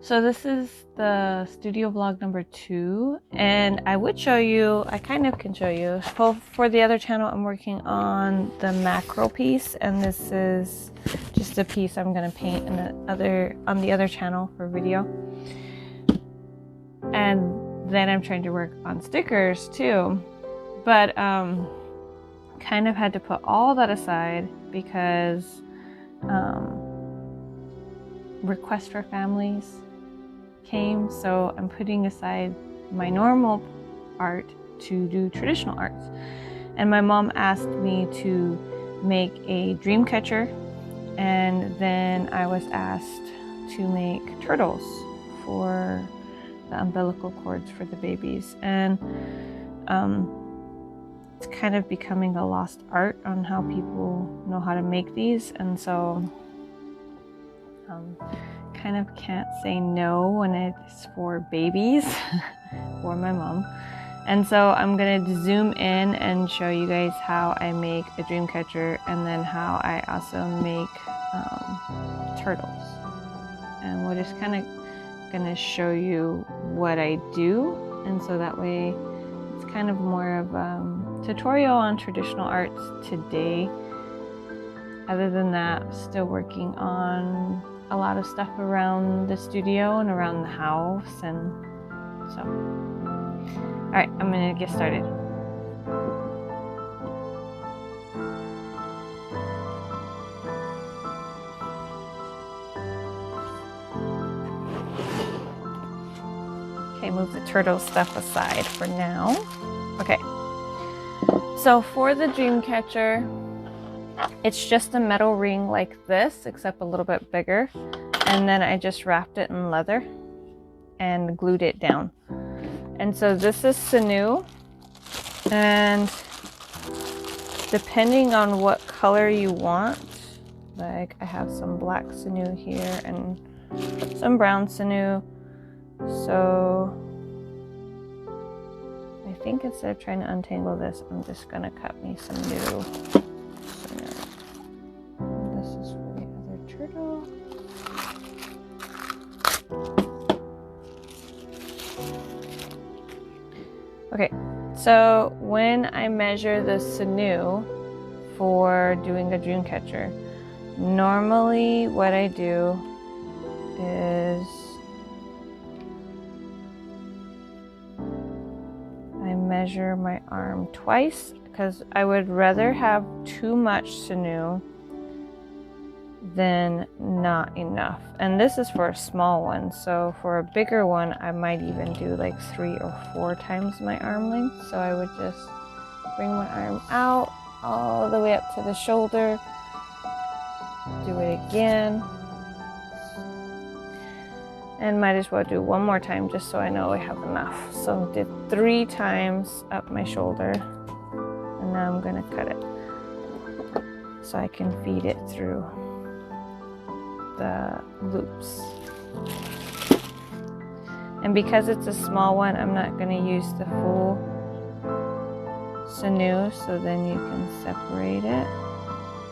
So this is the studio vlog number 2, and I would show you, I kind of can show you. For the other channel, I'm working on the macro piece, and this is just a piece I'm gonna paint on the other channel for video. And then I'm trying to work on stickers too, but kind of had to put all that aside because requests for families came, so I'm putting aside my normal art to do traditional arts. And my mom asked me to make a dream catcher, and then I was asked to make turtles for the umbilical cords for the babies. And it's kind of becoming a lost art on how people know how to make these, and so kind of can't say no when it's for babies or my mom. And so I'm gonna zoom in and show you guys how I make a dream catcher, and then how I also make turtles. And we're just kind of gonna show you what I do, and so that way it's kind of more of a tutorial on traditional arts today. Other than that, still working on a lot of stuff around the studio and around the house, and so. All right, I'm gonna get started. Okay, move the turtle stuff aside for now. Okay, so for the dream catcher, it's just a metal ring like this, except a little bit bigger. And then I just wrapped it in leather and glued it down. And so this is sinew. And depending on what color you want, like I have some black sinew here and some brown sinew. So I think instead of trying to untangle this, I'm just gonna cut me some new. This is for the other turtle. Okay, so when I measure the sinew for doing a dream catcher, normally what I do is I measure my arm twice, because I would rather have too much sinew than not enough. And this is for a small one, so for a bigger one I might even do like 3 or 4 times my arm length. So I would just bring my arm out all the way up to the shoulder, do it again, and might as well do one more time just so I know I have enough. So I did 3 times up my shoulder, and now I'm gonna cut it so I can feed it through the loops. And because it's a small one, I'm not going to use the full sinew, so then you can separate it.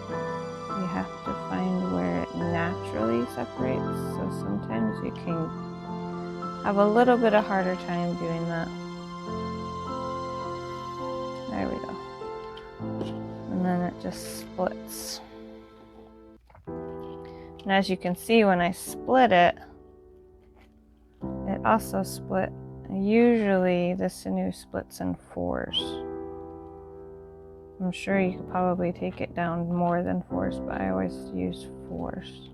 You have to find where it naturally separates, so sometimes you can have a little bit of harder time doing that. There we go. And then it just splits. And as you can see, when I split it, it also split. Usually the sinew splits in 4s. I'm sure you could probably take it down more than 4s, but I always use 4s.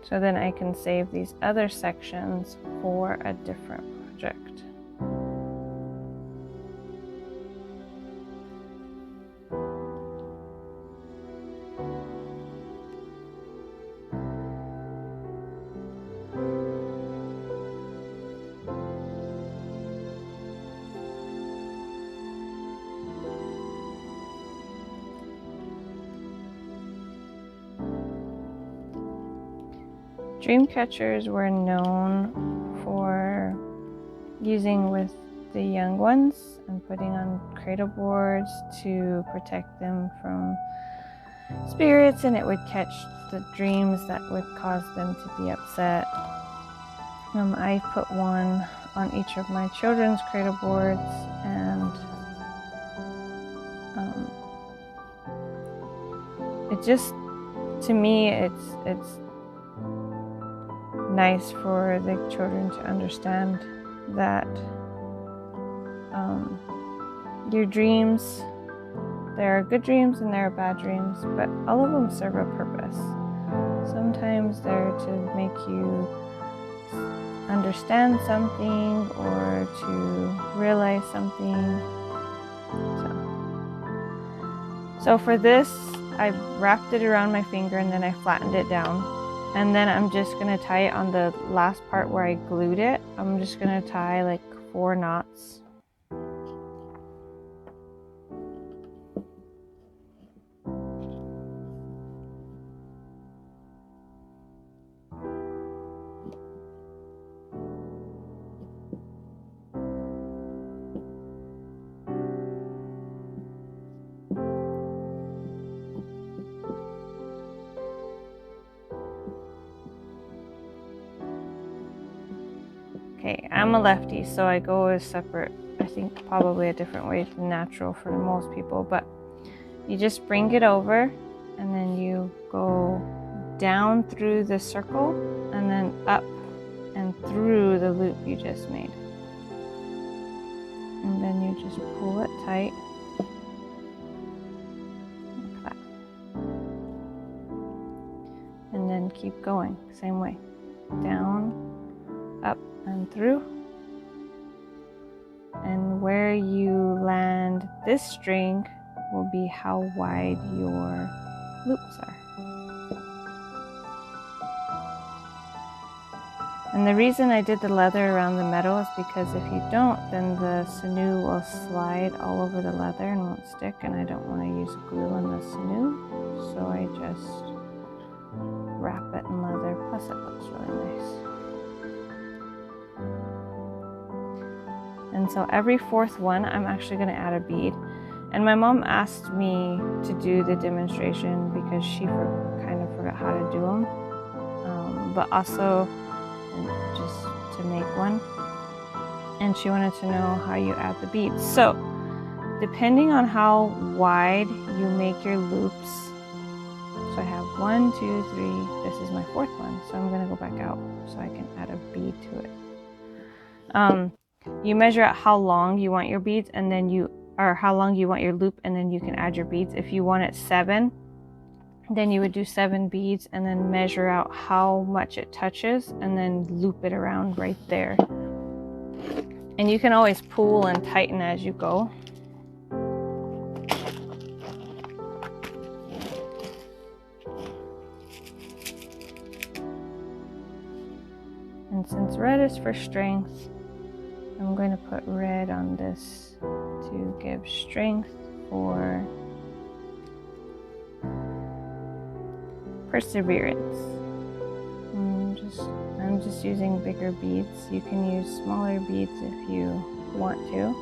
So then I can save these other sections for a different project. Dream catchers were known for using with the young ones and putting on cradle boards to protect them from spirits, and it would catch the dreams that would cause them to be upset. I put one on each of my children's cradle boards, and it just, to me, it's nice for the children to understand that your dreams, there are good dreams and there are bad dreams, but all of them serve a purpose. Sometimes they're to make you understand something or to realize something. So for this, I wrapped it around my finger and then I flattened it down. And then I'm just going to tie it on the last part where I glued it. I'm just going to tie like 4 knots. Okay, I'm a lefty, so I go a separate, I think probably a different way than natural for most people, but you just bring it over and then you go down through the circle and then up and through the loop you just made. And then you just pull it tight. Like that. And then keep going, same way. Down, up, and through. And where you land this string will be how wide your loops are. And the reason I did the leather around the metal is because if you don't, then the sinew will slide all over the leather and won't stick, and I don't want to use glue on the sinew, so I just wrap it in leather, plus it looks really nice. And so every 4th one, I'm actually going to add a bead. And my mom asked me to do the demonstration because she kind of forgot how to do them, but also just to make one. And she wanted to know how you add the beads. So depending on how wide you make your loops, so I have 1, 2, 3, this is my 4th one, so I'm going to go back out so I can add a bead to it. You measure out how long you want your beads, and then how long you want your loop, and then you can add your beads. If you want it 7, then you would do 7 beads and then measure out how much it touches and then loop it around right there. And you can always pull and tighten as you go. And since red is for strength, I'm going to put red on this to give strength for perseverance. I'm just using bigger beads. You can use smaller beads if you want to.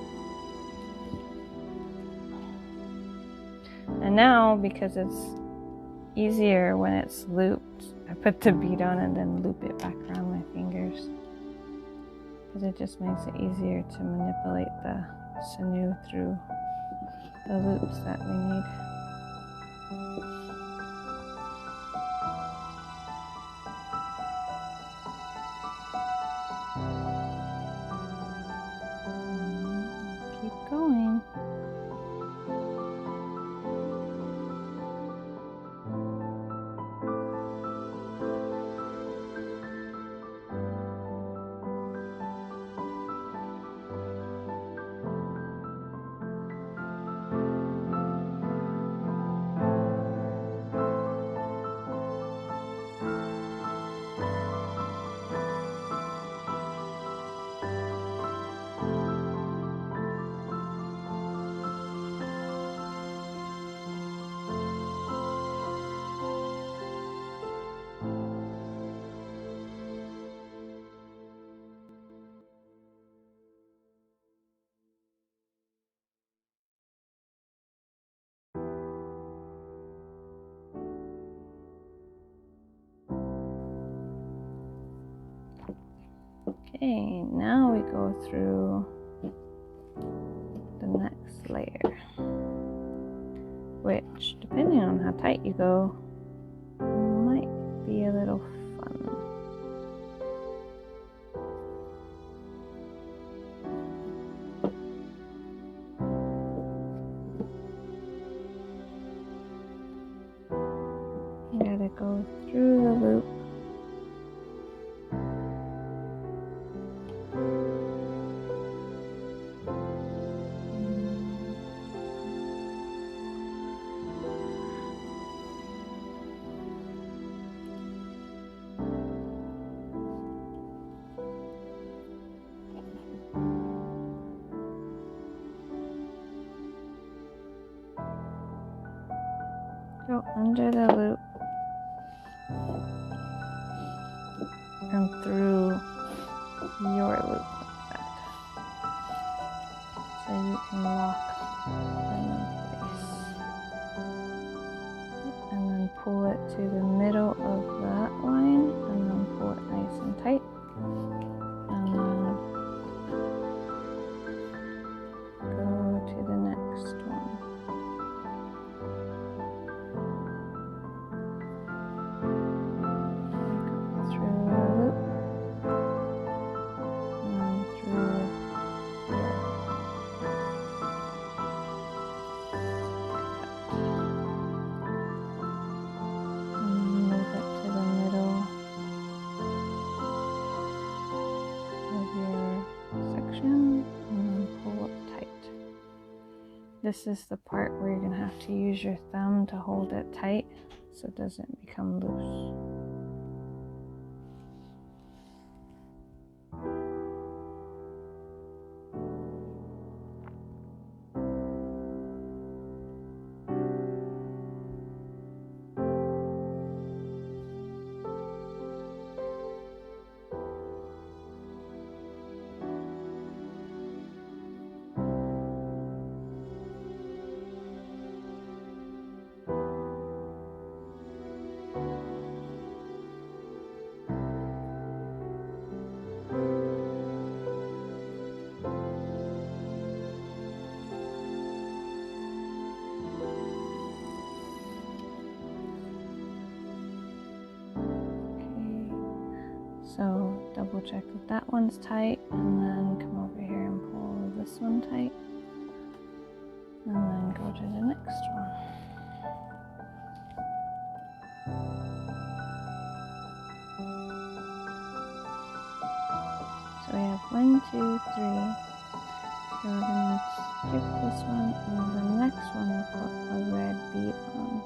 And now, because it's easier when it's looped, I put the bead on and then loop it back around my fingers, because it just makes it easier to manipulate the sinew through the loops that we need. Keep going. Okay, now we go through the next layer, which, depending on how tight you go, might be a little fun. You gotta go through the loop. Go under the loop and through your loop like that, so you can lock them in place, and then pull it to the middle of that line, and then pull it nice and tight, and then go to the next one. This is the part where you're going to have to use your thumb to hold it tight so it doesn't become loose. So double check that that one's tight, and then come over here and pull this one tight, and then go to the next one. So we have 1, 2, 3. So we're going to skip this one, and the next one we'll put a red bead on.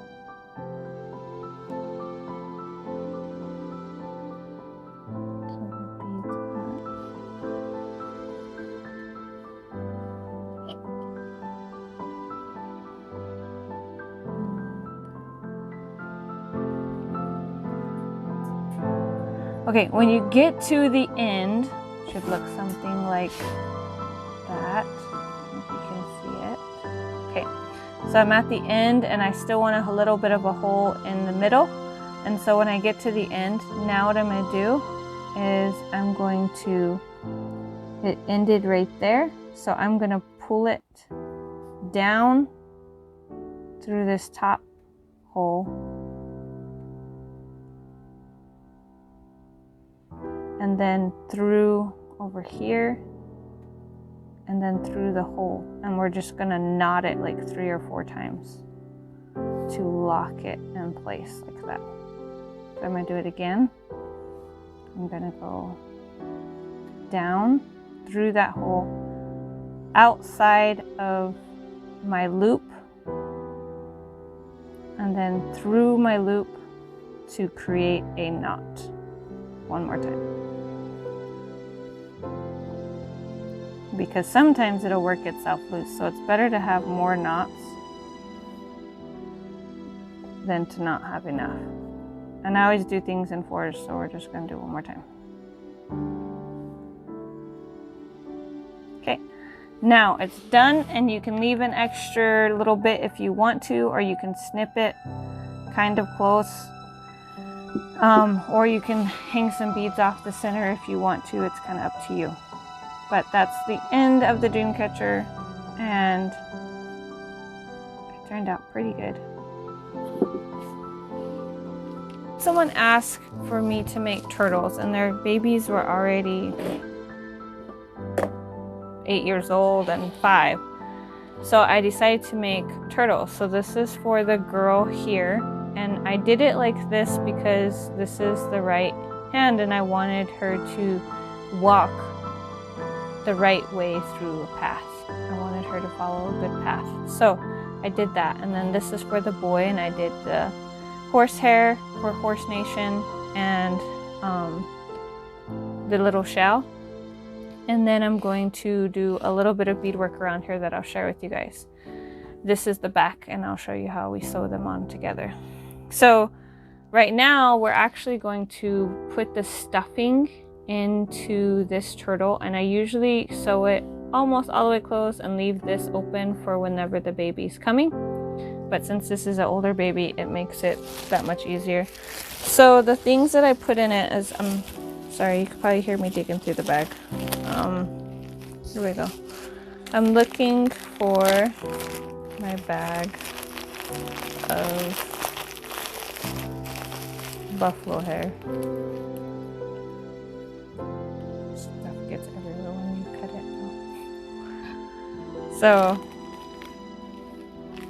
Okay, when you get to the end, it should look something like that. I don't know if you can see it. Okay, so I'm at the end and I still want a little bit of a hole in the middle. And so when I get to the end, now what I'm going to do is I'm going to, it ended right there. So I'm going to pull it down through this top hole. And then through over here, and then through the hole. And we're just gonna knot it like 3 or 4 times to lock it in place like that. So I'm gonna do it again. I'm gonna go down through that hole, outside of my loop, and then through my loop to create a knot. One more time. Because sometimes it'll work itself loose, so it's better to have more knots than to not have enough. And I always do things in 4s, so we're just going to do it one more time. Okay, now it's done, and you can leave an extra little bit if you want to, or you can snip it kind of close. Or you can hang some beads off the center if you want to. It's kind of up to you. But that's the end of the dream catcher, and it turned out pretty good. Someone asked for me to make turtles, and their babies were already 8 years old and 5. So I decided to make turtles. So this is for the girl here, and I did it like this because this is the right hand and I wanted her to walk the right way through a path. I wanted her to follow a good path. So I did that, and then this is for the boy, and I did the horsehair for Horse Nation and the little shell. And then I'm going to do a little bit of beadwork around here that I'll share with you guys. This is the back, and I'll show you how we sew them on together. So right now we're actually going to put the stuffing into this turtle, and I usually sew it almost all the way closed and leave this open for whenever the baby's coming. But since this is an older baby, it makes it that much easier. So the things that I put in it is, sorry, you can probably hear me digging through the bag. Here we go. I'm looking for my bag of buffalo hair. Stuff gets everywhere when you cut it. So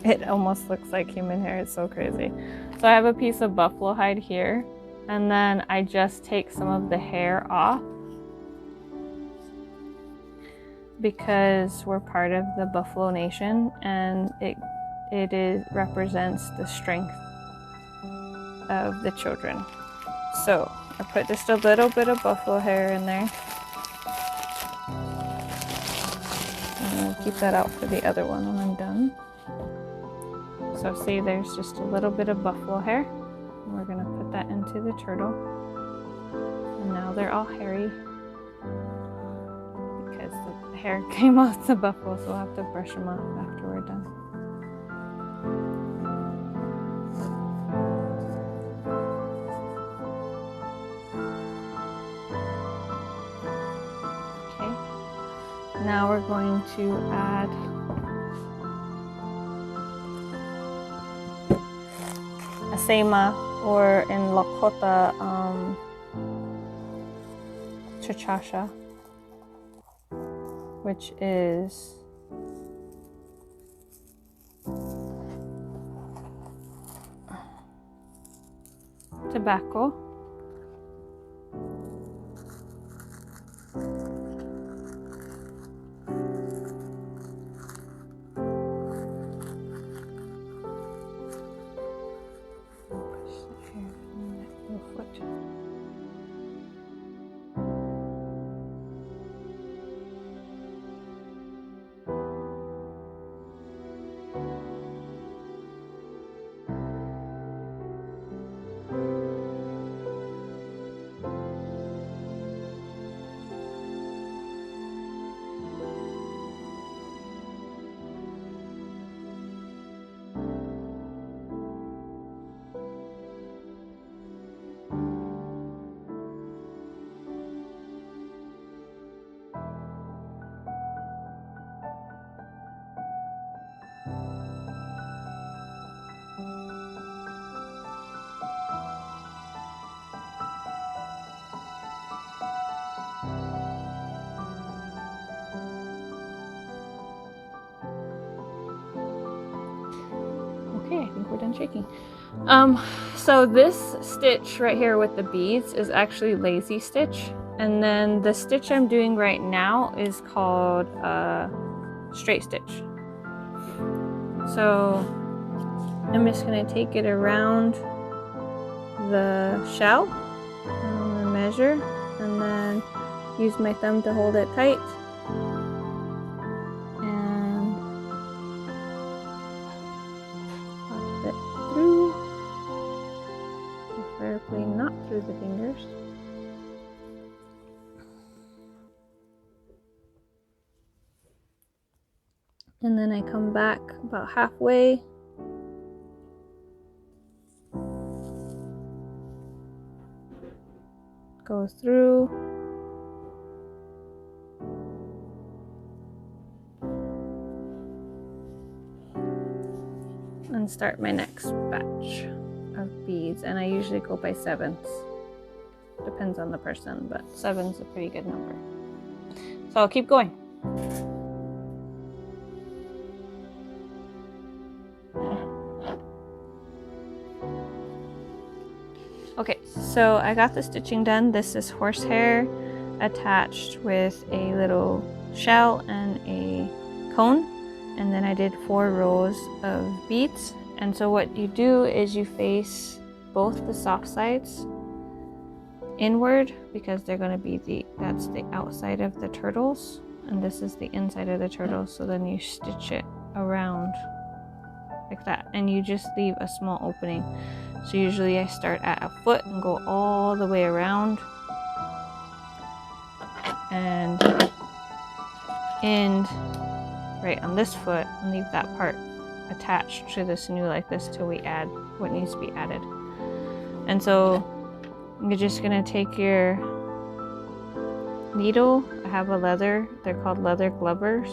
it almost looks like human hair. It's so crazy. So I have a piece of buffalo hide here, and then I just take some of the hair off because we're part of the Buffalo Nation, and it represents the strength of the children. So I put just a little bit of buffalo hair in there, and I'll keep that out for the other one when I'm done. So see, there's just a little bit of buffalo hair, and we're gonna put that into the turtle. And now they're all hairy because the hair came off the buffalo, so we'll have to brush them off after we're done. Okay, now we're going to add a sema, or in Lakota, chachasha, which is tobacco. Okay, I think we're done shaking. So this stitch right here with the beads is actually lazy stitch, and then the stitch I'm doing right now is called straight stitch. So I'm just gonna take it around the shell, and I'm gonna measure, and then use my thumb to hold it tight. Through, preferably not through the fingers. And then I come back about halfway. go through. And start my next batch of beads. And I usually go by 7s. Depends on the person, but 7's a pretty good number. So I'll keep going. Okay, so I got the stitching done. This is horsehair attached with a little shell and a cone. And then I did 4 rows of beads. And so what you do is you face both the soft sides inward, because they're going to be that's the outside of the turtles, and this is the inside of the turtles. So then you stitch it around like that, and you just leave a small opening. So usually I start at a foot and go all the way around and end right on this foot and leave that part attached to the sinew like this till we add what needs to be added. And so you're just gonna take your needle. I have a leather, they're called leather glovers.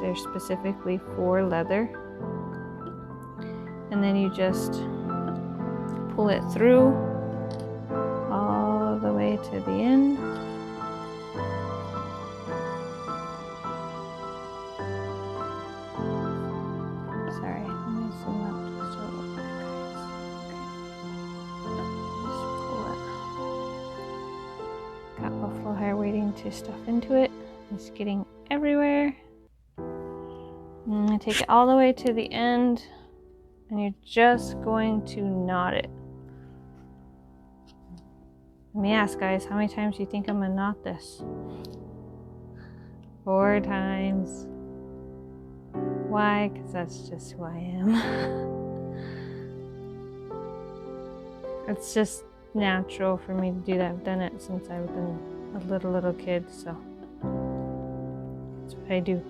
They're specifically for leather. And then you just pull it through all the way to the end. Sorry, let me zoom up just a little bit, guys. Okay. Just pull it. Got buffalo hair waiting to stuff into it. It's getting everywhere. And I take it all the way to the end, and you're just going to knot it. Let me ask, guys, how many times do you think I'm gonna knot this? 4 times. Why? Because that's just who I am. It's just natural for me to do that. I've done it since I've been a little kid, so that's what I do.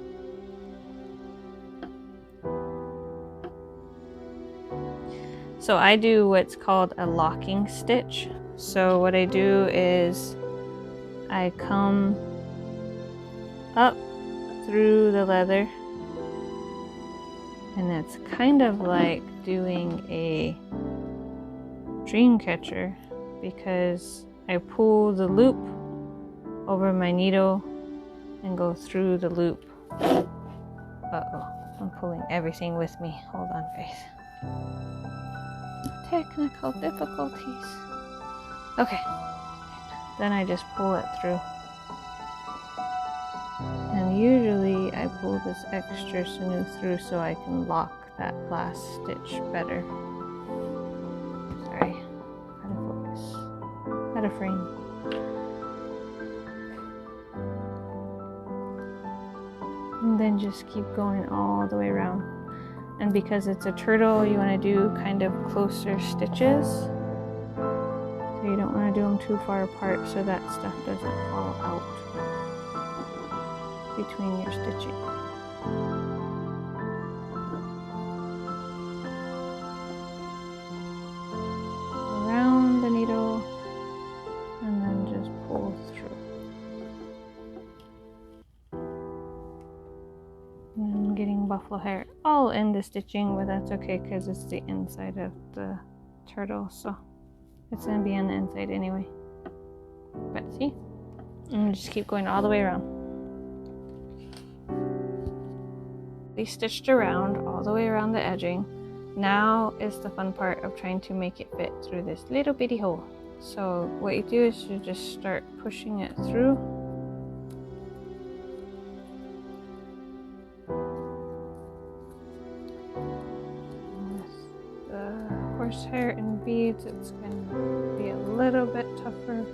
So I do what's called a locking stitch. So what I do is I come up through the leather, and it's kind of like doing a dream catcher, because I pull the loop over my needle and go through the loop. Uh-oh, I'm pulling everything with me. Hold on, guys. Technical difficulties. Okay, then I just pull it through. And usually I pull this extra sinew through so I can lock that last stitch better. Sorry, out of focus, out of frame. And then just keep going all the way around. And because it's a turtle, you want to do kind of closer stitches. So you don't want to do them too far apart so that stuff doesn't fall out between your stitching. Around the needle and then just pull through. And I'm getting buffalo hair all in the stitching, but that's okay because it's the inside of the turtle, so it's going to be on the inside anyway. But see? And just keep going all the way around. They stitched around all the way around the edging. Now is the fun part of trying to make it fit through this little bitty hole. So what you do is you just start pushing it through. With the horsehair and beads, it's going to be a little bit tougher.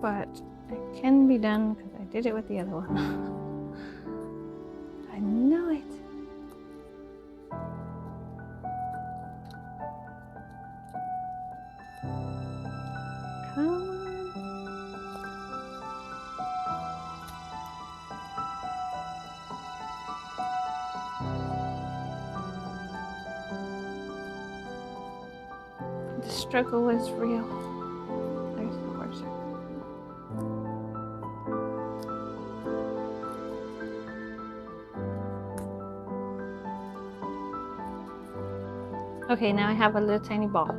But it can be done because I did it with the other one. I know it. Come on. struggle is real. There's the horse. Okay, now I have a little tiny ball.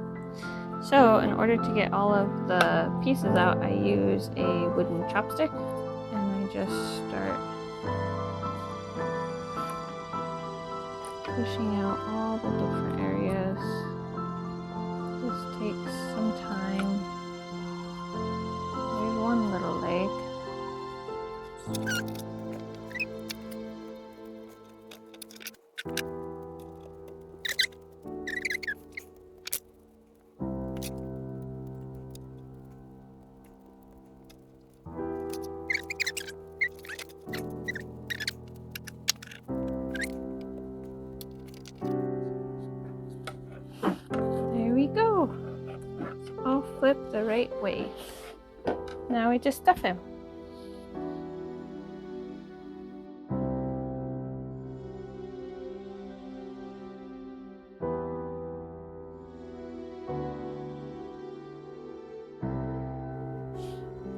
So in order to get all of the pieces out, I use a wooden chopstick and I just start pushing out all the different areas. This takes some time. There's one little leg. There we go. It's all flipped the right way. Now we just stuff him.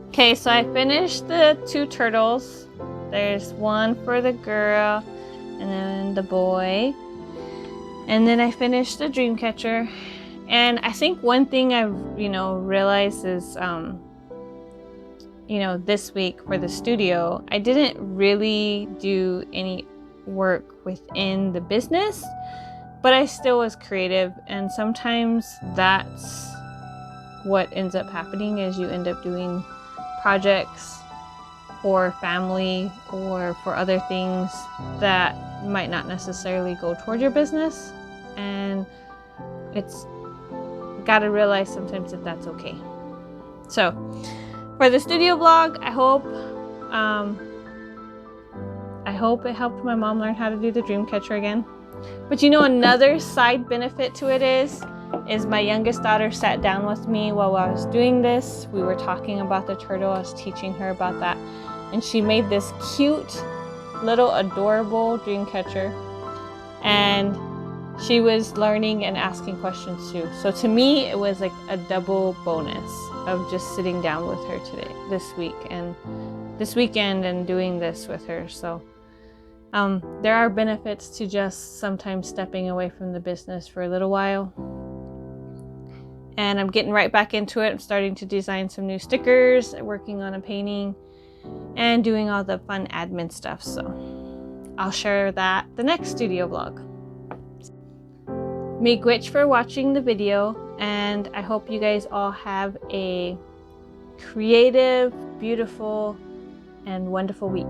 Okay, so I finished the 2 turtles. There's one for the girl and then the boy. And then I finished the dream catcher. And I think one thing I've, realized is, this week for the studio, I didn't really do any work within the business, but I still was creative. And sometimes that's what ends up happening is you end up doing projects for family or for other things that might not necessarily go toward your business, and it's gotta realize sometimes that that's okay. So for the studio vlog, I hope it helped my mom learn how to do the dream catcher again. But another side benefit to it is my youngest daughter sat down with me while I was doing this. We were talking about the turtle. I was teaching her about that. And she made this cute, little adorable dream catcher. And she was learning and asking questions too. So to me, it was like a double bonus of just sitting down with her this weekend and doing this with her. So there are benefits to just sometimes stepping away from the business for a little while. And I'm getting right back into it. I'm starting to design some new stickers, working on a painting, and doing all the fun admin stuff. So I'll share that the next studio vlog. Meegwetch for watching the video, and I hope you guys all have a creative, beautiful, and wonderful week.